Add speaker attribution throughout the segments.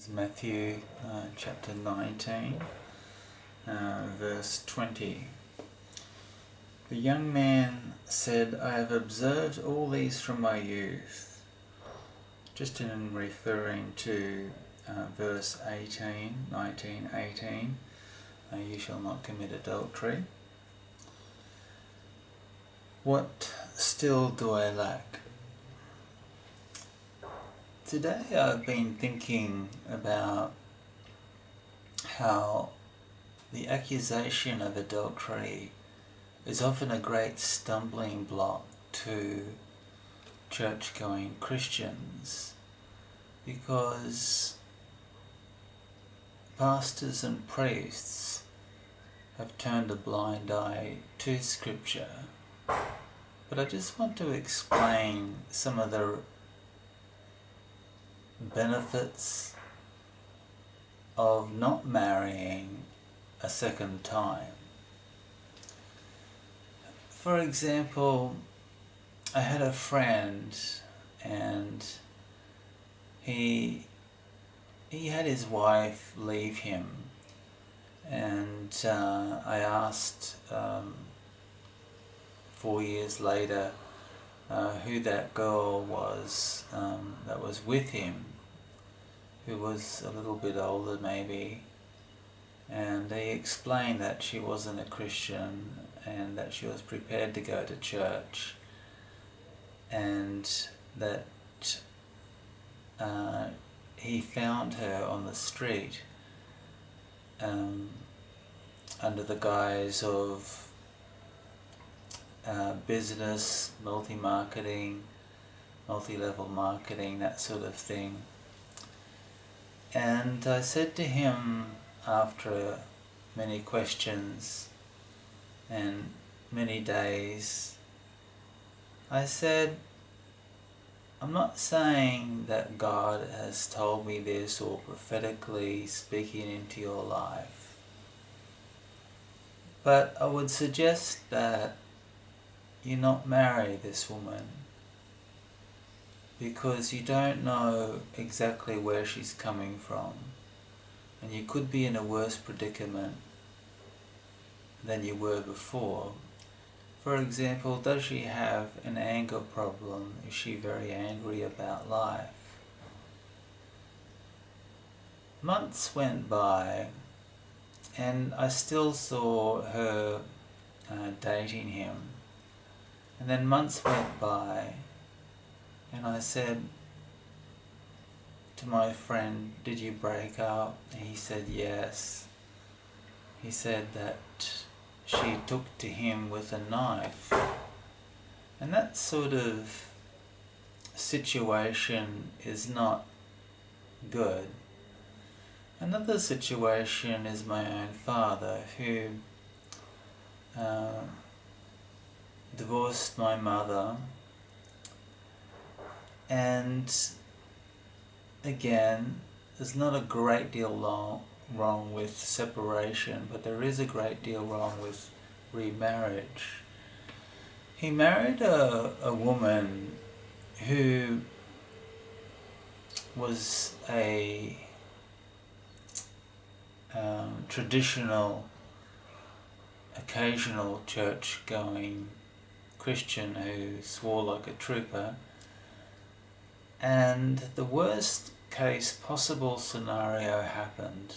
Speaker 1: Matthew chapter 19, verse 20. The young man said, "I have observed all these from my youth." Just in referring to verse 19, you shall not commit adultery. What still do I lack? Today I've been thinking about how the accusation of adultery is often a great stumbling block to church-going Christians, because pastors and priests have turned a blind eye to Scripture. But I just want to explain some of the benefits of not marrying a second time. For example, I had a friend and he had his wife leave him, and I asked 4 years later who that girl was that was with him, who was a little bit older maybe, and he explained that she wasn't a Christian and that she was prepared to go to church, and that he found her on the street under the guise of business, multi-marketing, multi-level marketing, that sort of thing. And I said to him, after many questions and many days, I said, "I'm not saying that God has told me this or prophetically speaking into your life, but I would suggest that you not marry this woman, because you don't know exactly where she's coming from, and you could be in a worse predicament than you were before. For example, does she have an anger problem? Is she very angry about life?" Months went by and I still saw her dating him. And then months went by and I said to my friend, "Did you break up?" And he said yes. He said that she took to him with a knife. And that sort of situation is not good. Another situation is my own father, who divorced my mother, and again, there's not a great deal wrong with separation, but there is a great deal wrong with remarriage. He married a woman who was a traditional, occasional church-going Christian who swore like a trooper, and the worst case possible scenario happened.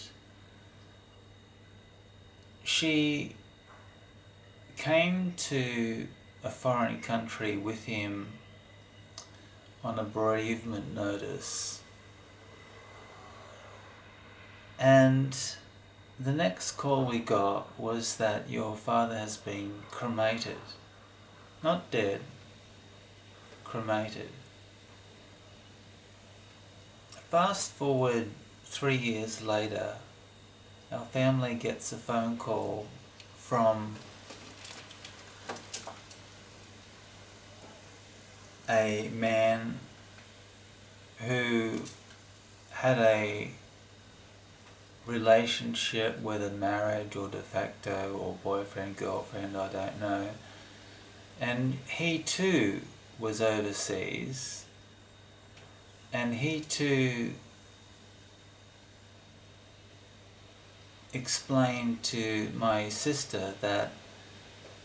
Speaker 1: She came to a foreign country with him on a bereavement notice, and the next call we got was that your father has been cremated. Not dead, cremated. Fast forward 3 years later, our family gets a phone call from a man who had a relationship, whether marriage or de facto or boyfriend, girlfriend, I don't know, and he too was overseas, and he too explained to my sister that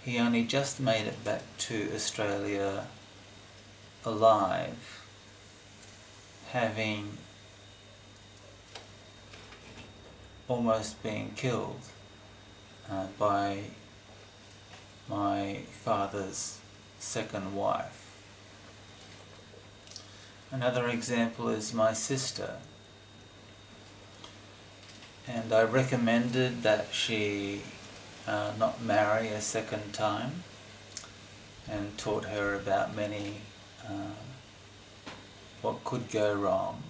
Speaker 1: he only just made it back to Australia alive, having almost been killed by my father's second wife. Another example is my sister, and I recommended that she not marry a second time, and taught her about many what could go wrong.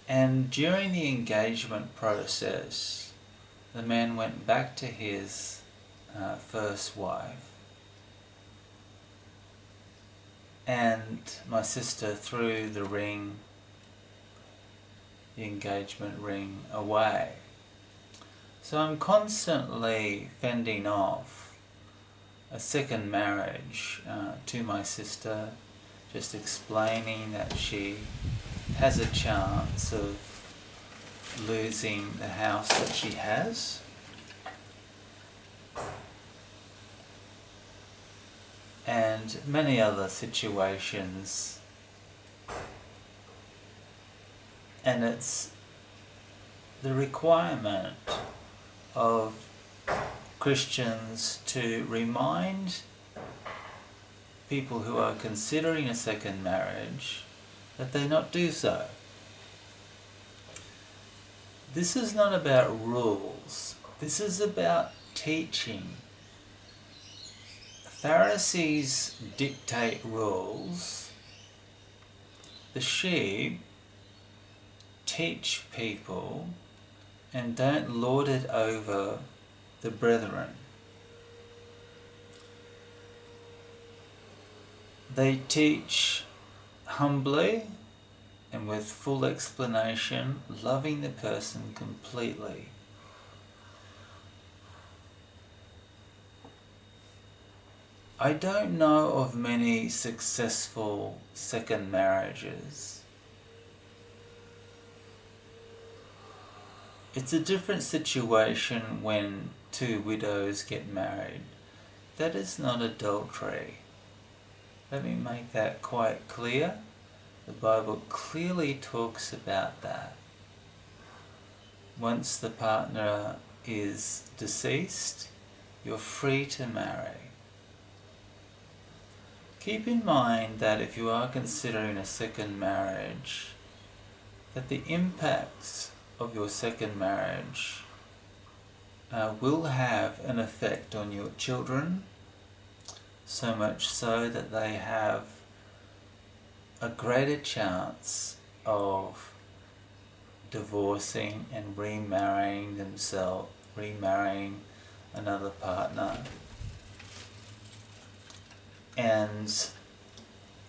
Speaker 1: And during the engagement process, the man went back to his first wife, and my sister threw the engagement ring away. So I'm constantly fending off a second marriage to my sister, just explaining that she has a chance of losing the house that she has. And many other situations. And it's the requirement of Christians to remind people who are considering a second marriage that they not do so. This is not about rules. This is about teaching. Pharisees dictate rules. The sheep teach people and don't lord it over the brethren. They teach humbly and with full explanation, loving the person completely. I don't know of many successful second marriages. It's a different situation when two widows get married. That is not adultery. Let me make that quite clear. The Bible clearly talks about that. Once the partner is deceased, you're free to marry. Keep in mind that if you are considering a second marriage, that the impacts of your second marriage will have an effect on your children, so much so that they have a greater chance of divorcing and remarrying themselves, remarrying another partner. And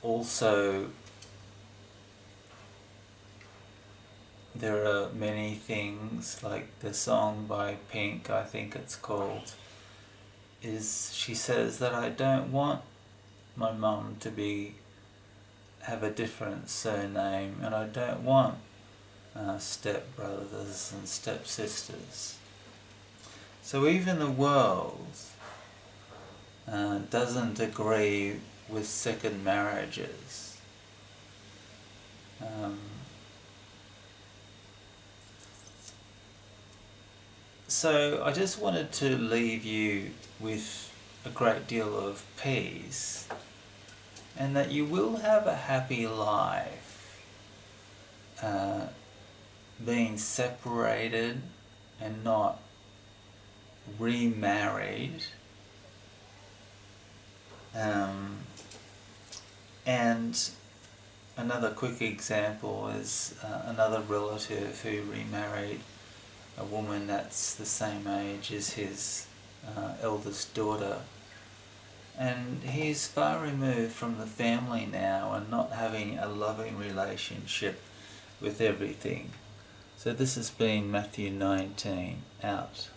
Speaker 1: also, there are many things, like the song by Pink, I think it's called, she says that I don't want my mum to have a different surname, and I don't want step brothers and step sisters. So even the world doesn't agree with second marriages. So I just wanted to leave you with a great deal of peace, and that you will have a happy life being separated and not remarried. And another quick example is another relative who remarried a woman that's the same age as his eldest daughter, and he's far removed from the family now and not having a loving relationship with everything. So this has been Matthew 19 out.